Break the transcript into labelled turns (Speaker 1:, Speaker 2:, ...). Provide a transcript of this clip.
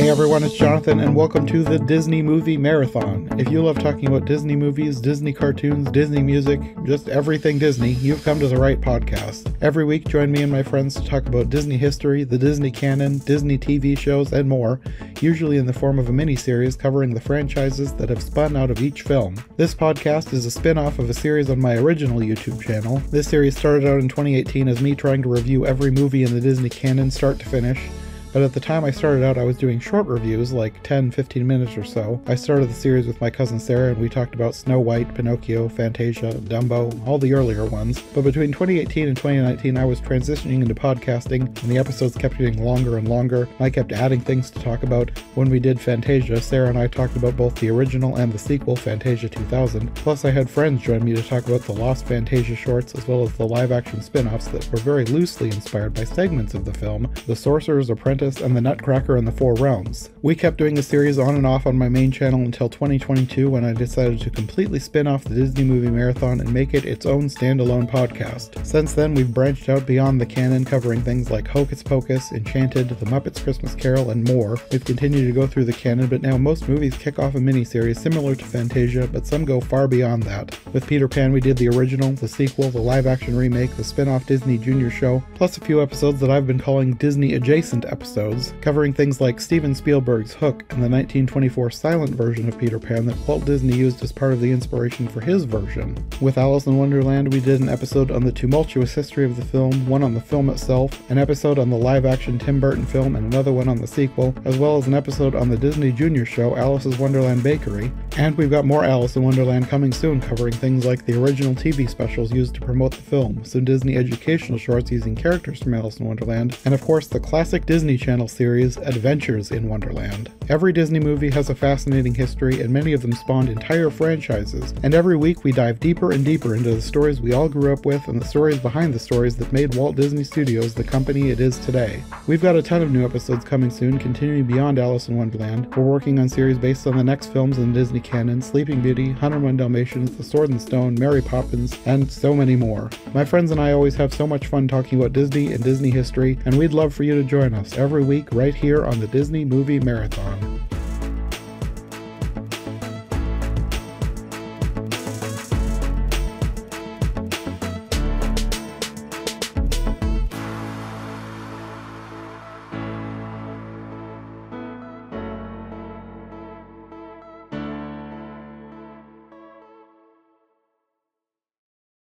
Speaker 1: Hey everyone, it's Jonathan, and welcome to the Disney Movie Marathon. If you love talking about Disney movies, Disney cartoons, Disney music, just everything Disney, you've come to the right podcast. Every week, join me and my friends to talk about Disney history, the Disney canon, Disney TV shows, and more, usually in the form of a mini-series covering the franchises that have spun out of each film. This podcast is a spin-off of a series on my original YouTube channel. This series started out in 2018 as me trying to review every movie in the Disney canon start to finish. But at the time I started out, I was doing short reviews, like 10-15 minutes or so. I started the series with my cousin Sarah, and we talked about Snow White, Pinocchio, Fantasia, Dumbo, all the earlier ones. But between 2018 and 2019, I was transitioning into podcasting, and the episodes kept getting longer and longer. I kept adding things to talk about. When we did Fantasia, Sarah and I talked about both the original and the sequel, Fantasia 2000. Plus, I had friends join me to talk about the Lost Fantasia shorts, as well as the live-action spin-offs that were very loosely inspired by segments of the film, The Sorcerer's Apprentice, and The Nutcracker and the Four Realms. We kept doing the series on and off on my main channel until 2022, when I decided to completely spin off the Disney Movie Marathon and make it its own standalone podcast. Since then, we've branched out beyond the canon, covering things like Hocus Pocus, Enchanted, The Muppets Christmas Carol, and more. We've continued to go through the canon, but now most movies kick off a miniseries similar to Fantasia, but some go far beyond that. With Peter Pan, we did the original, the sequel, the live-action remake, the spin-off Disney Junior show, plus a few episodes that I've been calling Disney-adjacent episodes, covering things like Steven Spielberg's Hook and the 1924 silent version of Peter Pan that Walt Disney used as part of the inspiration for his version. With Alice in Wonderland, we did an episode on the tumultuous history of the film, one on the film itself, an episode on the live-action Tim Burton film, and another one on the sequel, as well as an episode on the Disney Junior show Alice's Wonderland Bakery. And we've got more Alice in Wonderland coming soon, covering things like the original TV specials used to promote the film, some Disney educational shorts using characters from Alice in Wonderland, and of course the classic Disney Channel series Adventures in Wonderland. Every Disney movie has a fascinating history, and many of them spawned entire franchises, and every week we dive deeper and deeper into the stories we all grew up with and the stories behind the stories that made Walt Disney Studios the company it is today. We've got a ton of new episodes coming soon, continuing beyond Alice in Wonderland. We're working on series based on the next films in the Disney canon, Sleeping Beauty, 101 Dalmatians, The Sword and Stone, Mary Poppins, and so many more. My friends and I always have so much fun talking about Disney and Disney history, and we'd love for you to join us every week right here on the Disney Movie Marathon.